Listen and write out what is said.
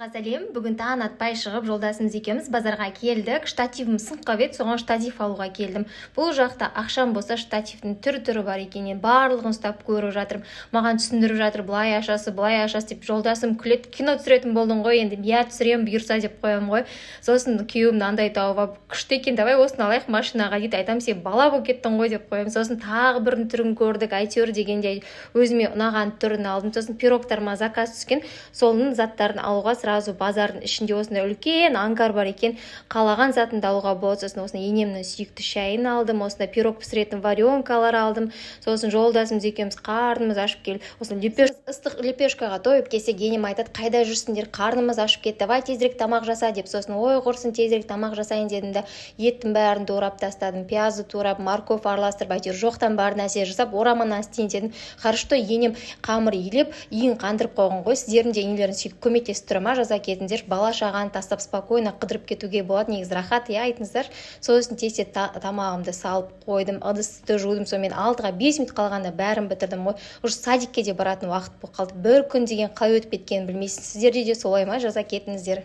Сәлем, бүгін таң атпай шығып жолдасымыз екеуміз базарға келдік. Штативім сынып еді, соған штатив алуға келдім. Бұл жақта ақшам болса штативтің түрі бар екенін барлығын ұстап көріп жатырмын. Маған түсіндіріп жатыр, былай ашасы деп. Жолдасым күледі, кино түсіретін болдың ғой, енді я түсірем бұйырса деп қоямын ғой. Сосын күйеуімді андай тауып алып, күшті екен, давай осыны алайық машинаға дейді. Айтам, сен бала болып кеттің ғой деп қоямын. Сосын тағы бірін түрін көрдік, әйтеуір дегенде өзіме ұнаған түрін алдым. Сосын пирогтарыма заказ түскен, солының заттарын алуға сразу базардың ішінде осындай үлкен ангар бар екен, қалаған затынды алуға болады. Сосын осындай енемнің сүйікті шайын алдым, осындай пирог пісіретін варенкалар алдым. Сосын жолдасымыз екеуміз қарнымыз ашып келіп, осындай ыстық лепешкаға тойып келсек, енем айтады, қайда жүрсіңдер, қарнымыз ашып кетті, давай тезірек тамақ жаса деп. Сосын ой құрсын, тезірек тамақ жасайын дедім да еттің бәрін турап тастадым, пиязды турап, морковь араластырып, әйтеуір жоқтан бар нәрсе жасап, ораманнан істейін дедім. Хорошо, енем қамыр илеп, иін қандырып қойған ғой. Сіздердің де енелерің сөйтіп көмектесіп тұра ма, жаза кетіңдер, бала шағаны тастап спокойно қыдырып кетуге болады, негізі рахат, айтыңыздар. Сосын тез тамағымды салып қойдым, ыдысты жудым, сонымен 6-5 минут қалғанда бәрін бітірдім ғой. Уже садикке де баратын уақыт болып қалды. Бір күн деген қалай өтіп кеткенін білмейсің. Сіздерде де солай ма, жаза кетіңіздер.